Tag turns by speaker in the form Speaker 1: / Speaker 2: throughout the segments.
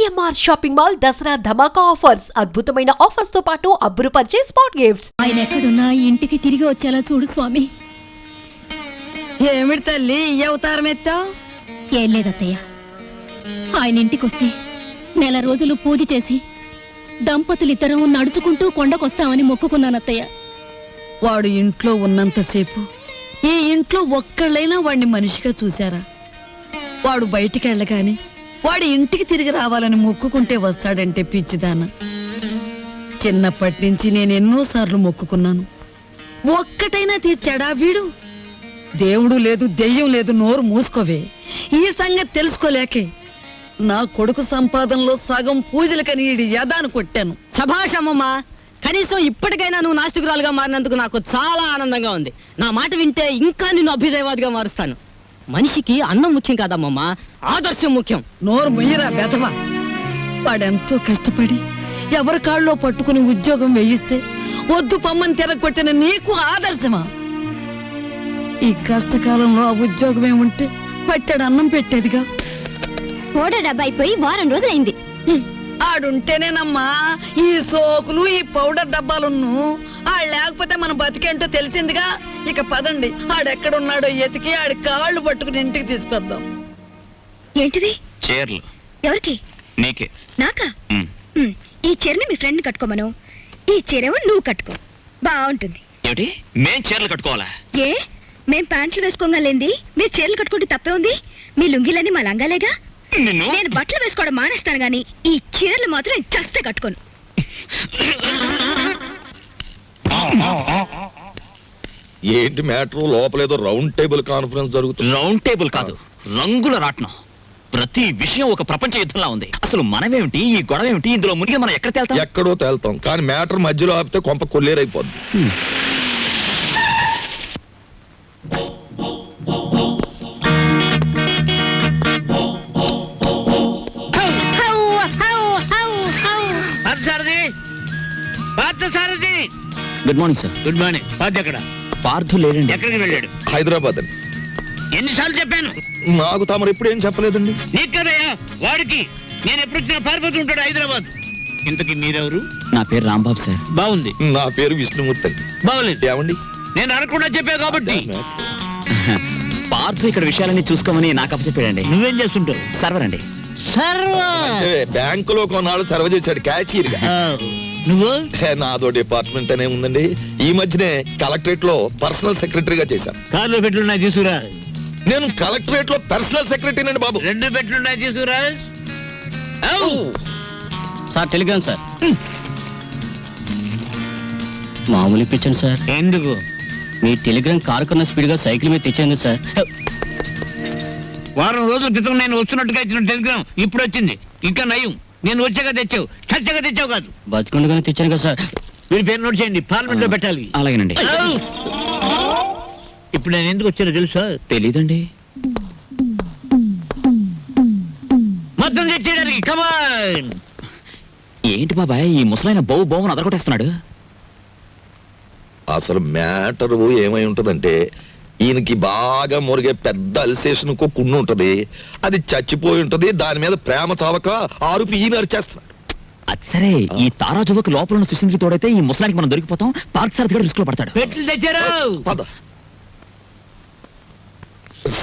Speaker 1: CMR shopping mall Dasara ధమాకా offers. అద్భుతమైన offers తో పాటు అబ్బురుపరిచే స్పాట్ గిఫ్ట్స్.
Speaker 2: ఆయన ఎక్కడున్నా ఇంటికి తిరిగి వచ్చేలా చూడు స్వామి.
Speaker 3: ఏమిటి తల్లి ఈ అవతారం ఎత్తావు?
Speaker 2: ఏం లేదత్తయ్య, ఆయన ఇంటికొస్తే నెల రోజులు పూజ చేసి దంపతులిద్దరం నడుచుకుంటూ కొండకొస్తామని మొక్కుకున్నానత్తయ్య.
Speaker 3: వాడు ఇంట్లో ఉన్నంతసేపు ఈ ఇంట్లో ఒక్కళ్ళైనా వాడిని మనిషిగా చూశారా? వాడు బయటికి వెళ్ళగాని వాడి ఇంటికి తిరిగి రావాలని మొక్కుకుంటే వస్తాడంటే పిచ్చిదాన. చిన్నప్పటి నుంచి నేను ఎన్నోసార్లు మొక్కుకున్నాను, ఒక్కటైనా తీర్చాడా వీడు? దేవుడు లేదు దెయ్యం లేదు, నోరు మూసుకోవే. ఈ సంగతి తెలుసుకోలేకే నా కొడుకు సంపాదనలో సగం పూజలకని ఈడి యదాను కొట్టాను.
Speaker 4: సభాషమ్మమ్మా, కనీసం ఇప్పటికైనా నువ్వు నాస్తికురాలుగా మారినందుకు నాకు చాలా ఆనందంగా ఉంది. నా మాట వింటే ఇంకా నిన్ను అభ్యుదయవాదిగా మారుస్తాను. మనిషికి అన్నం ముఖ్యం కాదమ్మమ్మా, ఆదర్శం ముఖ్యం.
Speaker 3: నోరు మొయ్యరా బెదవా. వాడెంతో కష్టపడి ఎవరి కాళ్ళలో పట్టుకుని ఉద్యోగం వేయిస్తే వద్దు పమ్మని తిరగొట్టిన నీకు ఆదర్శమా? ఈ కష్టకాలంలో ఆ ఉద్యోగమే ఉంటే పట్టాడు అన్నం పెట్టేదిగా.
Speaker 2: ఓడ డబ్బా అయిపోయి వారం రోజులైంది.
Speaker 3: ఆడుంటేనేనమ్మా ఈ సోకులు ఈ పౌడర్ డబ్బాలున్ను. ఆడు లేకపోతే మన బతికేంటో తెలిసిందిగా. ఇక పదండి, ఆడెక్కడున్నాడో ఎతికి ఆడి కాళ్ళు పట్టుకుని ఇంటికి తీసుకొద్దాం.
Speaker 2: ఏంటిది?
Speaker 5: చీరలు.
Speaker 2: ఎవరికి?
Speaker 5: నీకే.
Speaker 2: నాకా? ఈ చీరని మీ ఫ్రెండ్ కట్టుకోమను, ఈ చీరేమో నువ్వు కట్టుకో, బాగుంటుంది.
Speaker 5: ఏమిటి, మేం చీరలు కట్టుకోవాలా?
Speaker 2: ఏ, మేం ప్యాంట్లు వేసుకోగలేంది మీరు చీరలు కట్టుకుంటే తప్పే ఉంది? మీ లుంగిలని మా లంగాలేగా. నేను బట్టలు వేసుకోవడం మానేస్తాను గాని ఈ చీరలు మాత్రం నేను చస్తే కట్టుకోను.
Speaker 6: ఏంటి మ్యాటర్? లోపలేదో రౌండ్ టేబుల్ కాన్ఫరెన్స్ జరుగుతుంది.
Speaker 5: రౌండ్ టేబుల్ కాదు, రంగుల రాట్నం. ప్రతి విషయం ఒక ప్రపంచ యుద్ధంలా ఉంది. అసలు మనమేమిటి, ఈ గొడవ ఏమిటి, ఇందులో మునిగి మనం ఎక్కడ తేల్తాం?
Speaker 6: ఎక్కడో తేల్తాం, కానీ మ్యాటర్ మధ్యలో ఆపితే కొంప కొల్లేరైపోద్ది.
Speaker 5: Good morning sir.
Speaker 7: Good morning. Parth ఎక్కడ?
Speaker 5: పార్థు లేడండి.
Speaker 7: ఎక్కడికి వెళ్ళాడు?
Speaker 6: హైదరాబాద్ అండి.
Speaker 7: ఎన్నిసార్లు చెప్పాను?
Speaker 6: నాకు తమరు ఎప్పుడు ఏం చెప్పలేదండి.
Speaker 7: నీకు కదయ్యా, వాడికి. నేను ఎప్పుడు వచ్చినా పారిపోతూ ఉంటాడు హైదరాబాద్. ఇంతకీ మీరెవరు?
Speaker 5: నా పేరు రాంబాబు సార్.
Speaker 7: బాగుంది.
Speaker 6: నా పేరు విష్ణుమూర్తి అండి.
Speaker 7: బాగులేదు.
Speaker 6: ఏమండి?
Speaker 7: నేను అనకుండా చెప్పా కాబట్టి.
Speaker 5: పార్థు ఇక్కడ విషయాలన్నీ చూసుకోమని నాకు అప్పచెప్పాడండి.
Speaker 7: నువ్వేం చేస్తుంటావు?
Speaker 5: సర్వర్ అండి.
Speaker 6: బ్యాంకులో కొన్నాళ్ళు సర్వ్ చేశాడు క్యాషియర్ గా.
Speaker 7: నువ్వు?
Speaker 6: నాదో డిపార్ట్మెంట్ అనే ఉందండి. ఈ మధ్యనే కలెక్టరేట్ లో పర్సనల్ సెక్రటరీగా చేశాను.
Speaker 7: కార్లో పెట్లున్నాయి తీసుకురా.
Speaker 6: నేను కలెక్టరేట్ లో పర్సనల్ సెక్రటరీ అండి బాబు.
Speaker 7: 2 పెట్లున్నాయి తీసుకురా.
Speaker 4: Sir Telegram sir. మామూలు ఇప్పించండి సార్.
Speaker 7: ఎందుకు?
Speaker 4: మీ టెలిగ్రామ్ కారు కన్నా స్పీడ్ గా సైకిల్ మీద తెచ్చాను సార్.
Speaker 7: వారం రోజుల క్రితం నేను వస్తున్నట్టుగా ఇచ్చిన టెలిగ్రామ్ ఇప్పుడు వచ్చింది. ఇంకా నయం, నేను వచ్చాక తెచ్చావు, చచ్చాక తెచ్చావు కాదు.
Speaker 4: బతుకుండగానే తెచ్చాను కదా సార్.
Speaker 7: మీరు పేరు నోట్ చేయండి, పార్లమెంట్ లో పెట్టాలి.
Speaker 5: అలాగేనండి.
Speaker 7: ఇప్పుడు నేను ఎందుకు వచ్చానో తెలుసా?
Speaker 5: తెలీదండి.
Speaker 7: మొత్తం తెచ్చేయడానికి. కమాన్.
Speaker 5: ఏంటి బాబాయ్, ఈ ముసలైన బౌ బౌని అదరగొట్టేస్తున్నాడు?
Speaker 6: అసలు మ్యాటర్ ఏమై ఉంటదంటే, ఈయనకి బాగా మురిగే పెద్ద అల్సేషన్ కున్ను ఉంటది. అది చచ్చిపోయి ఉంటది. దాని మీద ప్రేమ చావక ఆరుపి ఈయన అరిచేస్తున్నాడు.
Speaker 5: అది సరే, ఈ తారాజువకు లోపల ఉన్న సుశీల్కి తోడైతే ఈ ముసలానికి మనం దొరికిపోతాం. పార్క్ సార్ రిస్క్ లో పడతాడు.
Speaker 7: పెట్లు తెచ్చారు.
Speaker 6: పద.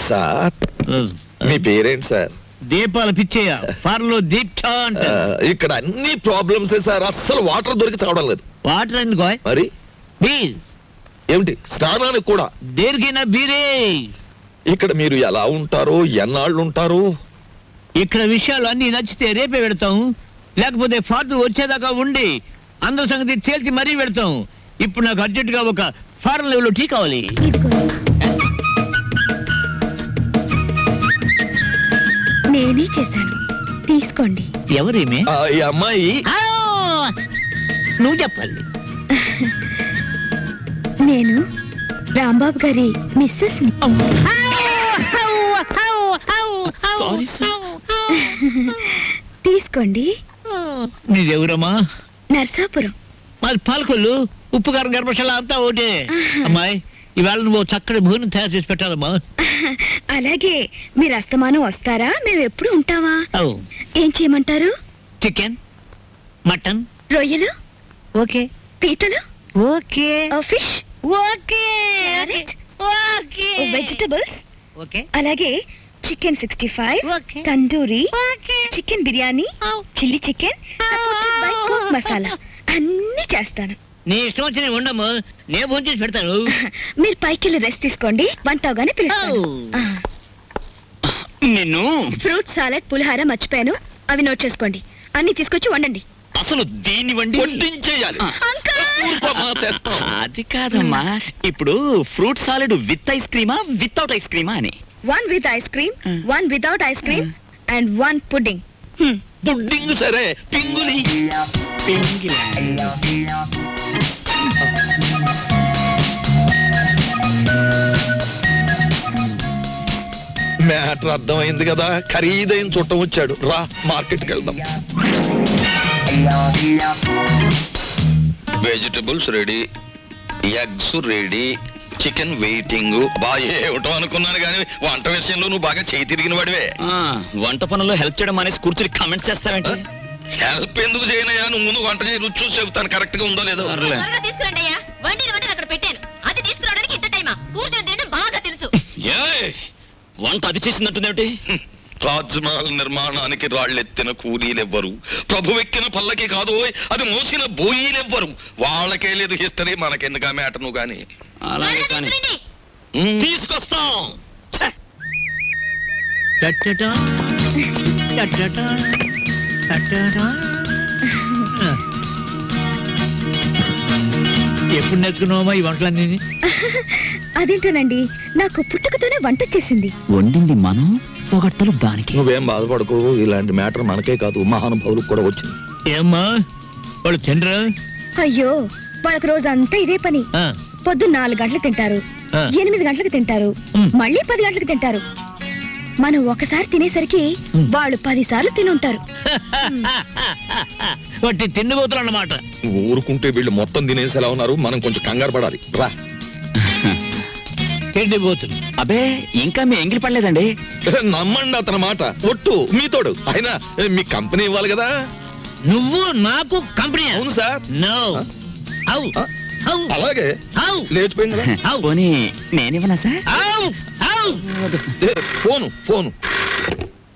Speaker 6: సార్, మీ పేరేంటి సార్?
Speaker 7: దీపాలు పిచ్చేయ. ఫార్లో దీక్ష అంట.
Speaker 6: ఇక్కడ అన్ని ప్రాబ్లమ్స్ సార్. అస్సలు వాటర్ దొరికి చావడం లేదు.
Speaker 7: వాటర్ ఎందుకో?
Speaker 6: మరి
Speaker 7: బీర్.
Speaker 6: ఏమిటి, స్నానానికి కూడా?
Speaker 7: దేనికైనా బీరే.
Speaker 6: ఇక్కడ మీరు ఎలా ఉంటారు, ఎన్నాళ్ళు ఉంటారు?
Speaker 7: ఇక్కడ విషయాలు అన్ని నచ్చితే రేపే పెడతాం, లేకపోతే ఫార్త్ వచ్చేదాకా ఉండి అందరి సంగతి తేల్చి మరీ పెడతాం. ఇప్పుడు నాకు అర్జెంట్ గా ఒక ఫారెన్ లెవెల్ టీ కావాలి.
Speaker 2: నేనే చేశాను, తీసుకోండి.
Speaker 7: ఎవరేమే?
Speaker 6: ఈ అమ్మాయి
Speaker 7: నువ్వు చెప్పాలి.
Speaker 2: నేను రాంబాబు గారి మిస్సెస్.
Speaker 5: Sorry sir.
Speaker 2: తీసుకోండి.
Speaker 7: నీదెవరమ్మా?
Speaker 2: నర్సాపురం.
Speaker 7: మాది పాలకొల్లు. ఉప్పు కారం గర్భశాల అంతా ఒకటే. అమ్మాయి, ఇవాళ నువ్వు చక్కటి భోజనం తయారు చేసి పెట్టాలమ్మా.
Speaker 2: అలాగే. మీరు అస్తమానం వస్తారా? మేము ఎప్పుడు ఉంటావా? ఏం చేయమంటారు?
Speaker 7: చికెన్ మటన్
Speaker 2: రొయ్యలు,
Speaker 7: ఓకే
Speaker 2: పీతలు,
Speaker 7: okay
Speaker 2: fish,
Speaker 7: okay
Speaker 2: carrot,
Speaker 7: okay
Speaker 2: vegetables,
Speaker 7: okay
Speaker 2: అలాగే chicken 65,
Speaker 7: Okay.
Speaker 2: Tandoori,
Speaker 7: Okay.
Speaker 2: Chicken biryani,
Speaker 7: Oh.
Speaker 2: Chilli chicken, supported by coke masala అన్ని చేస్తాను.
Speaker 7: నీ ఇష్టం వచ్చిన ఉండము నేను ఫోన్ చేసి పెడతాను
Speaker 2: మీరు పైకి వెళ్ళి రెస్ట్ తీసుకోండి, వంట అవగానే పిలుస్తాను.
Speaker 7: Oh.
Speaker 5: నిన్ను
Speaker 2: ఫ్రూట్ సాలెడ్, పులిహార మర్చిపోయాను, అవి నోట్ చేసుకోండి. అన్ని తీసుకొచ్చి వండండి.
Speaker 5: అసలు దీన్ని వండి
Speaker 6: వడ్డించేయాలి. ఊరుకోమ్మా, తెస్తాం.
Speaker 5: అది కాదమ్మా, ఇప్పుడు ఫ్రూట్ సాలెడ్ విత్ ఐస్ క్రీమా వితౌట్ ఐస్ క్రీమా అని.
Speaker 2: 1 with ice cream, 1 without ice cream, and 1 pudding.
Speaker 6: Pudding సరే, పింగులి. మ్యాటర్ అర్థమైంది కదా, ఖరీదైన చుట్టం వచ్చాడు. రా, మార్కెట్కి వెళ్దాం. Vegetables ready, eggs ready, chicken waiting. బాగా ఏమిటో అనుకున్నాను కానీ వంట విషయంలో నువ్వు బాగా చేయి తిరిగిన వాడివే.
Speaker 5: వంట పనుల్లో హెల్ప్ చేయడం అనేసి కూర్చుని కామెంట్స్ చేస్తావేంటి?
Speaker 6: హెల్ప్ ఎందుకు చేయనయ్యా? నువ్వు ముందు వంట చేయి, రుచి చూసి చెబుతాను కరెక్ట్ గా ఉందో లేదో.
Speaker 2: తీసుకురండి అయ్యా, వండిన వంటలు అక్కడ పెట్టాను. అది తీసుకురావడానికి ఇంత టైమా? కూర్చొని తినడం బాగా తెలుసు.
Speaker 5: ఏయ్, వంట అది చేసిందంటుందేమిటి?
Speaker 6: తాజ్ మహల్ నిర్మాణానికి రాళ్ళెత్తిన కూలీలెవ్వరు, ప్రభువెక్కిన పల్లకి కాదు, అది మోసిన బోయీలెవ్వరు. వాళ్ళకే లేదు హిస్టరీ, మనకెందుకు ఆ మ్యాటర్ నువ్వు గాని.
Speaker 5: అలాగే కానీ తీసుకొస్తాం. ఛే!
Speaker 7: టట్టటా, టట్టటా, టట్టటా. ఎప్పుడు నేర్చుకున్నావమ్మా ఈ వంటలన్నీ?
Speaker 2: అదేంటోనండి, నాకు పుట్టుకతోనే వంట వచ్చేసింది.
Speaker 5: వండింది మనం, పొగట్టలు దానికి.
Speaker 6: నువ్వేం బాధపడకు, ఇలాంటి మ్యాటర్ మనకే కాదు మహానుభావులకు కూడా వచ్చింది.
Speaker 7: ఏమ్మా వాళ్ళు తినరా?
Speaker 2: అయ్యో, వాళ్ళకి రోజంతా ఇదే పని. పొద్దున్న 4 గంటలకు తింటారు, 8 గంటలకు తింటారు, మళ్ళీ 10 గంటలకు తింటారు. మనం ఒకసారి తినేసరికి వాళ్ళు 10 సార్లు తిని ఉంటారు.
Speaker 7: వాటి తిండిపోతులు అన్నమాట.
Speaker 6: నువ్వు ఊరుకుంటే వీళ్ళు మొత్తం తినేసేలా ఉన్నారు, మనం కొంచెం కంగారు పడాలి. రా.
Speaker 7: తిండిపోతులు.
Speaker 5: అబే, ఇంకా మీ ఎంగిలి పడలేదండి.
Speaker 6: నమ్మండి అతని మాట, ఒట్టు మీతోడు. అయినా మీ కంపెనీ ఇవ్వాలి కదా.
Speaker 7: నువ్వు నాకు కంపెనీ?
Speaker 6: అవును సార్.
Speaker 7: నో. హౌ హౌ
Speaker 6: అలాగే
Speaker 7: హౌ
Speaker 6: లేచిపోయింది కదా.
Speaker 7: హౌ
Speaker 5: పోనీ నేనివ్వనా సార్?
Speaker 7: హౌ హౌ
Speaker 6: ఏ, ఫోను.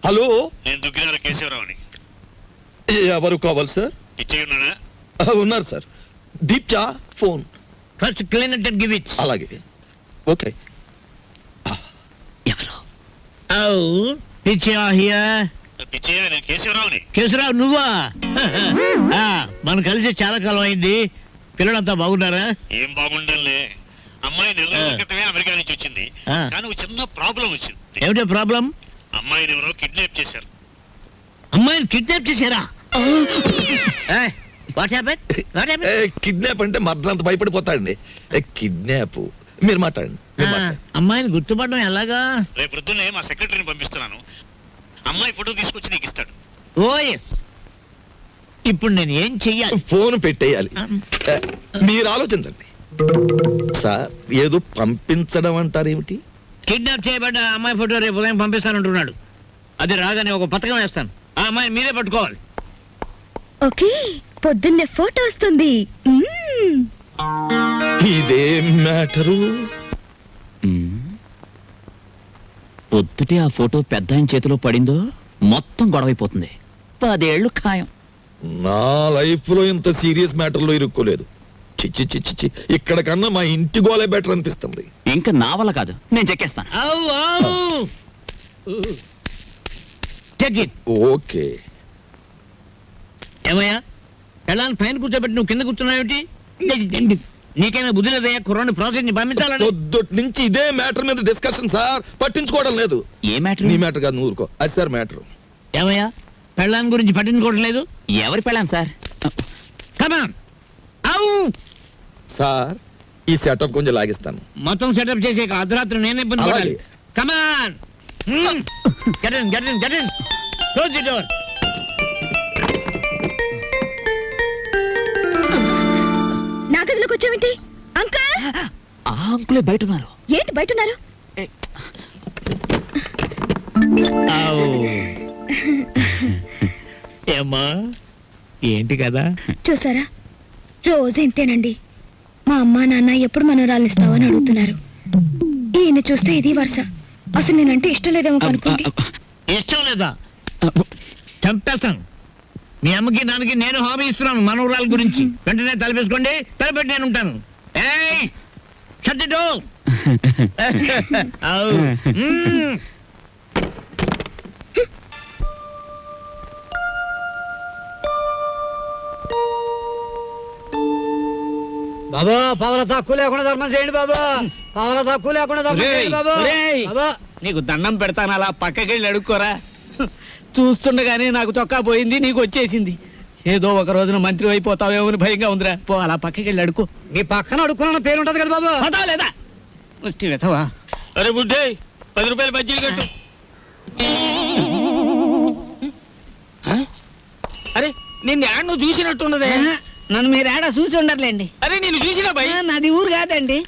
Speaker 6: హలో,
Speaker 8: నేను దుగ్గినార కేశవరావుని.
Speaker 6: ఎవరు కావాలి సార్?
Speaker 8: ఇచ్చేయి ఉన్నానా?
Speaker 6: ఉన్నారు సార్. దీప్చా phone.
Speaker 7: First clean and give it.
Speaker 6: అలాగే, ఓకే.
Speaker 5: ఎవరు?
Speaker 7: హౌ పిచ్చా హియర్.
Speaker 8: పిచ్చయ్య, నేను కేశవరావుని.
Speaker 7: కేశరావు నువ్వా? మనం కలిసి చాలా కాలం అయింది. పిల్లలంతా బాగున్నారా?
Speaker 8: ఏం బాగుండాలే. అమ్మాయి నెల రోజుల క్రితమే అమెరికా నుంచి వచ్చింది.
Speaker 7: ఆ.
Speaker 8: కానీ ఒక చిన్న ప్రాబ్లం వచ్చింది.
Speaker 7: ఏమిటో ప్రాబ్లం?
Speaker 8: అమ్మాయిని ఎవరో కిడ్నాప్ చేశారు.
Speaker 7: అమ్మాయిని కిడ్నాప్ చేశారా? What happen? What happen?
Speaker 6: Kidnap అంటే మర్డర్ అంత భయపడిపోతాడండి. కిడ్నాప్ మీరు మాట్లాడండి, మీరు మాట్లాడండి.
Speaker 7: అమ్మాయిని గుర్తుపడడం ఎలాగా?
Speaker 8: రేపు పొద్దున్నే మా సెక్రటరీని పంపిస్తున్నాను. అమ్మాయి ఫోటో తీసుకొచ్చి నీకు ఇస్తాడు.
Speaker 7: ఓ ఎస్. ఇప్పుడు నేను ఏం చెయ్యాలి?
Speaker 6: ఫోన్ పెట్టేయాలి. మీరు ఆలోచించండి సార్. ఏదో పంపించడం అంటారేమిటి?
Speaker 7: కిడ్నాప్ చేయబడ్డ అమ్మాయి ఫోటో రేపు ఉదయం పంపిస్తానంటున్నాడు. అది రాగానే ఒక పథకం వేస్తాను. ఆ అమ్మాయిని మీరే పట్టుకోవాలి.
Speaker 2: ఓకే, పొద్దున్నే ఫోటో వస్తుంది.
Speaker 6: ఇదేం మ్యాటరు?
Speaker 5: పొద్దుటే ఆ ఫోటో పెద్ద ఆయన చేతిలో పడిందో మొత్తం గొడవైపోతుంది. 10 ఏళ్ళు ఖాయం.
Speaker 6: నా లైఫ్ లో ఇంత సీరియస్ మ్యాటర్ లో ఇరుక్కోలేదు. చిచ్చి చిచ్చి చి, ఇక్కడ కన్నా మా ఇంటి గోలే బెటర్ అనిపిస్తుంది.
Speaker 5: ఇంకా నా వల్ల కాదు, నేను చెక్కేస్తాను.
Speaker 7: Take it.
Speaker 6: ఓకే.
Speaker 7: ఏమయ్యా, ఎలా పైన కూర్చోబెట్టి నువ్వు కింద కూర్చున్నావేమిటి? నీకైనా బుద్ధి లేదయ్యా? కుర్రాన్ని ప్రాసెస్ ని పంపించాలని.
Speaker 6: పొద్దుటి నుంచి ఇదే మ్యాటర్ మీద డిస్కషన్ సార్. పట్టించుకోవడం లేదు.
Speaker 5: ఏ మ్యాటర్?
Speaker 6: నీ మ్యాటర్ కాదు, నువ్వు ఊరుకో. అది సార్ మ్యాటర్.
Speaker 7: ఏమయ్యా, పెళ్ళాం గురించి పట్టించుకోవట్లేదు?
Speaker 5: ఎవరి పెళ్ళాం సార్?
Speaker 7: కమాన్.
Speaker 6: సార్, ఈ సెటప్ కొంచెం లాగిస్తాను.
Speaker 7: మొత్తం సెటప్ చేసే అర్ధరాత్రి నేనే ఇబ్బంది పడాలి.
Speaker 6: అలాగే.
Speaker 7: కమాన్. Get in. Close the door.
Speaker 2: నా గదిలోకి వచ్చావేంటి? అంకల్,
Speaker 5: ఆ అంకులే బయట ఉన్నారు.
Speaker 2: ఏంటి బయట ఉన్నారు?
Speaker 7: ఏమ్మా ఏంటి కదా?
Speaker 2: చూసారా, రోజు ఇంతేనండి. మా అమ్మా నాన్న ఎప్పుడు మనోరాలు ఇస్తావు అని అడుగుతున్నారు. ఈయన చూస్తే ఇది వరుస. అసలు నేనంటే ఇష్టం లేదేమో అనుకోండి.
Speaker 7: ఇష్టం లేదా? చంపేస్తాను. మీ అమ్మకి నాన్నకి నేను హామీ ఇస్తున్నాను మనవరాల గురించి. వెంటనే తలపేసుకోండి, తలపెట్టి నేను ఉంటాను. ఏయ్ shut the door. ఔ. మ్మ్.
Speaker 4: బాబా పవల తక్కువ లేకుండా ధర్మం చేయండి బాబా. పవల తక్కువ లేకుండా ధర్మం చేయండి బాబా. బాబా
Speaker 7: నీకు దండం పెడతాను, అలా పక్కకెళ్ళి అడుక్కోరా.
Speaker 4: చూస్తుండగానే నాకు చొక్కా పోయింది, నీకు వచ్చేసింది. ఏదో ఒక రోజున మంత్రి అయిపోతావేమో అని భయంగా ఉందిరా. పో అలా పక్కకి వెళ్ళి అడుకో. నీ పక్కన అడుక్కున్న పేరు ఉంటది కదా బాబు. పదా లేదా వెతవా.
Speaker 7: అరే బుడ్డే 10 రూపాయలు బజ్జీలు కట్టు.
Speaker 4: అరే నిన్ను యాడ్ నువ్వు చూసినట్టున్నదే. నన్ను మీరు యాడ చూసి ఉండర్లేండి.
Speaker 7: అరే నేను చూసినా భయ్.
Speaker 4: నాది ఊరు కాదండి.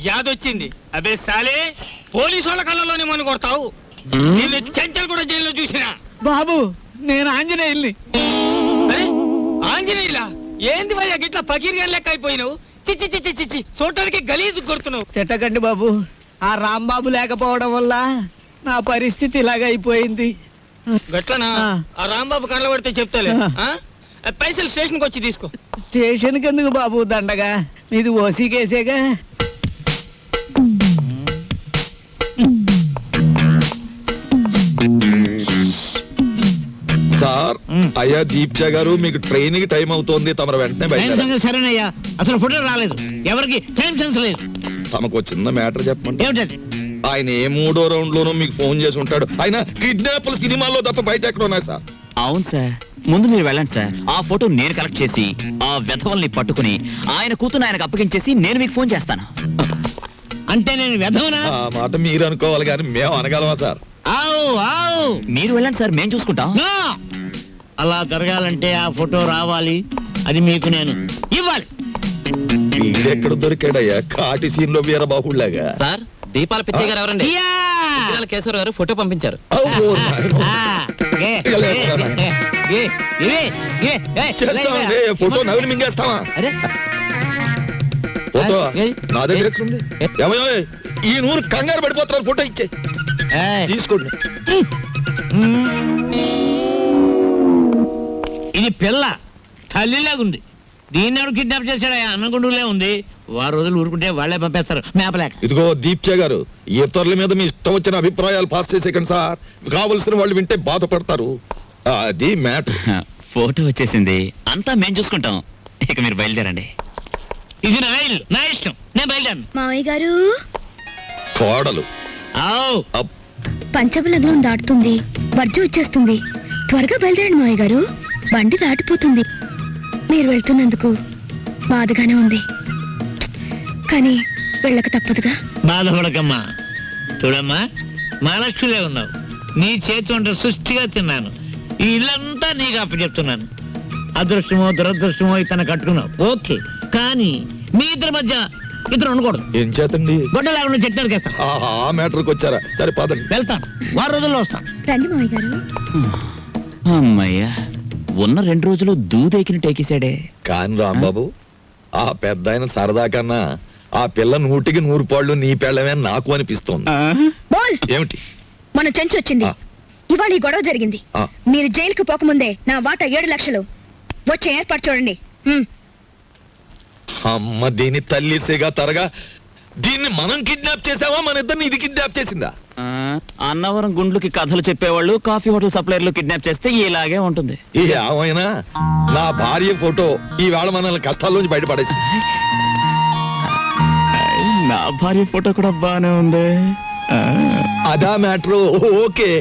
Speaker 7: యాదొచ్చింది. అదే సాలే పోలీసు వాళ్ళ కళ్ళలోనే మన కొడతావు. నేను చెంచల్ కూడా జైల్లో చూసినా.
Speaker 4: బాబు నేను ఆంజనేయుల్ని.
Speaker 7: అరే ఆంజనేయులా? ఏంది భయ్యా గిట్లా పకీర్గా లెక్క అయిపోయినావు? చిచ్చి చిచ్చి చిచ్చి చూడటానికి గలీజు కొడుతున్నావు.
Speaker 4: తిట్టకండి బాబు. ఆ రాంబాబు లేకపోవడం వల్ల నా పరిస్థితి ఇలాగ అయిపోయింది.
Speaker 7: గట్లనా? ఆ రాంబాబు కళ్ళ పడితే చెప్తాలే. పైసలు స్టేషన్కి వచ్చి తీసుకో.
Speaker 4: స్టేషన్కి ఎందుకు బాబు దండగా? మీది ఓసీ కేసేగా.
Speaker 6: సార్, అయ్యా దీప్జా గారు, మీకు ట్రైన్ కి టైం అవుతోంది, తమరు వెంటనే బయట.
Speaker 7: సరేనయ్యా, అసలు ఫోటో రాలేదు. ఎవరికి టైం సెన్స్ లేదు.
Speaker 6: తమకు చిన్న మ్యాటర్ చెప్పండి.
Speaker 7: ఏమిటది?
Speaker 6: ఆయన ఏ 3వ రౌండ్ లోనూ మీకు ఫోన్ చేసి ఉంటాడు. ఆయన కిడ్నాప్ల సినిమాల్లో తప్ప బయట ఎక్కడ ఉన్నాయి సార్?
Speaker 5: అవును సార్, ముందు మీరు వెళ్ళండి సార్. ఆ ఫోటో నేను కలెక్ట్ చేసి ఆ వెధవల్ని పట్టుకుని ఆయన కూతురు ఆయనకు అప్పగించేసి నేను మీకు ఫోన్ చేస్తాను.
Speaker 7: అంటే నేను వెధవనా?
Speaker 6: ఆ మాట మీరు అనుకోవాలి కానీ మేము అనగలమా సార్?
Speaker 7: ఆవు ఆవు.
Speaker 5: మీరు వెళ్ళండి సార్, మేము చూసుకుంటాం.
Speaker 7: నో! అలా జరగాలంటే ఆ ఫోటో రావాలి. అది మీకు నేను ఇవ్వాలి.
Speaker 6: వీడెక్కడ దొరికాడయ్యా కాటి సీన్ లో వీరబాహుళ్లాగా?
Speaker 9: సార్, దీపాల పిచ్చయ్య గారు ఎవరండి?
Speaker 7: యా!
Speaker 9: కేశవర్ గారు ఫోటో పంపించారు.
Speaker 6: అబ్బో, నాయనో.
Speaker 7: ఏ, ఏ, ఏ, ఏ, ఏ,
Speaker 6: చేస్తామండి, ఫోటో నవ్వులు మింగేస్తావా?
Speaker 7: అరే
Speaker 6: ఫోటో
Speaker 7: ఏ?
Speaker 6: నా దగ్గర ఎక్కడుంది? ఏమయ్యో, ఈ నూరు కంగారు పడిపోతున్నారు, ఫోటో ఇచ్చే
Speaker 7: ఏయ్.
Speaker 6: తీసుకోండి.
Speaker 7: ఇది పిల్ల తల్లిలాగుంది. దీన్ని ఎవరు కిడ్నాప్ చేశాడా? అన్నగుండులే ఉంది. వారు రోజులు ఊరుకుంటే వాళ్ళే పంపేస్తారు మేపలేక.
Speaker 6: ఇదిగో దీప్చే గారు, ఇతరుల మీద మీ ఇష్టం వచ్చిన అభిప్రాయాలు పాస్ చేసేకండి సార్. కావలసిన వాళ్ళు వింటే బాధపడతారు. అది మ్యాటర్.
Speaker 5: ఫోటో వచ్చేసింది, అంతా మేము చూసుకుంటాం. ఇక మీరు బయలుదేరండి.
Speaker 7: ఇది నా ఇల్లు, నా ఇష్టం, నేను బయలుదేరను.
Speaker 2: మావయ్య గారు,
Speaker 6: కోడలు
Speaker 7: ఆవ్.
Speaker 6: అప్.
Speaker 2: పంచబలగ్నం దాటుతుంది, వర్జం వచ్చేస్తుంది. త్వరగా బయలుదేరండి మావయ్య గారు, బండి దాటిపోతుంది. మీరు వెళ్తున్నందుకు బాధగానే ఉంది, కానీ వెళ్ళక తప్పదుగా.
Speaker 7: బాధపడకమ్మా. చూడమ్మా, మహాలక్ష్మిలే ఉన్నావు. నీ చేతి వంట సృష్టిగా తిన్నాను. ఈ ఇల్లంతా నీకు అప్పచెప్తున్నాను. అదృష్టమో దురదృష్టమో ఇతను కట్టుకున్నావు, ఓకే. కానీ మీ ఇద్దరి మధ్య ఇద్దరు ఉండకూడదు.
Speaker 6: ఏం చేతండి?
Speaker 7: గొడ్డ లేకుండా చెట్టు నరికేస్తాను.
Speaker 6: ఆ మ్యాటర్కి వచ్చారా? సరే పదండి.
Speaker 7: వెళ్తాను, 6 రోజుల్లో వస్తాను.
Speaker 2: రండి మావయ్య గారు.
Speaker 5: అమ్మయ్యా, ఉన్న 2 రోజులు దూదెకిని టేకేశాడే.
Speaker 6: కాని రాంబాబు, ఆ పెద్ద ఆయన సరదా కన్నా ఆ పిల్ల 100కి 100 పాళ్ళు నీ పెళ్ళమే నాకు అనిపిస్తోంది.
Speaker 2: బోల్,
Speaker 6: ఏమిటి?
Speaker 2: మన చెంచు వచ్చింది.
Speaker 6: ఆ.
Speaker 2: ఇవాళ ఈ గొడవ జరిగింది.
Speaker 6: ఆ.
Speaker 2: మీరు జైలుకు పోకముందే నా వాటా 7 లక్షలు వచ్చే ఏర్పాటు చూడండి.
Speaker 6: అమ్మ దీని తల్లి సిగా తరగా, దీన్ని మనం కిడ్నాప్ చేసావా, మన ఇద్దరిని ఇది కిడ్నాప్ చేసిందా?
Speaker 5: అన్నవరం గుండ్లకి కథలు చెప్పేవాళ్ళు కాఫీ హోటల్ సప్లైర్లు కిడ్నాప్ చేస్తే ఇలాగే ఉంటుంది.
Speaker 6: ఏమైనా నా భార్య ఫోటో ఈవేళ మనల్ని కష్టాల్లోంచి బయటపడేసింది.
Speaker 5: నా భార్య ఫోటో కూడా బానే ఉంది.
Speaker 6: అదా మ్యాటర్, ఓకే.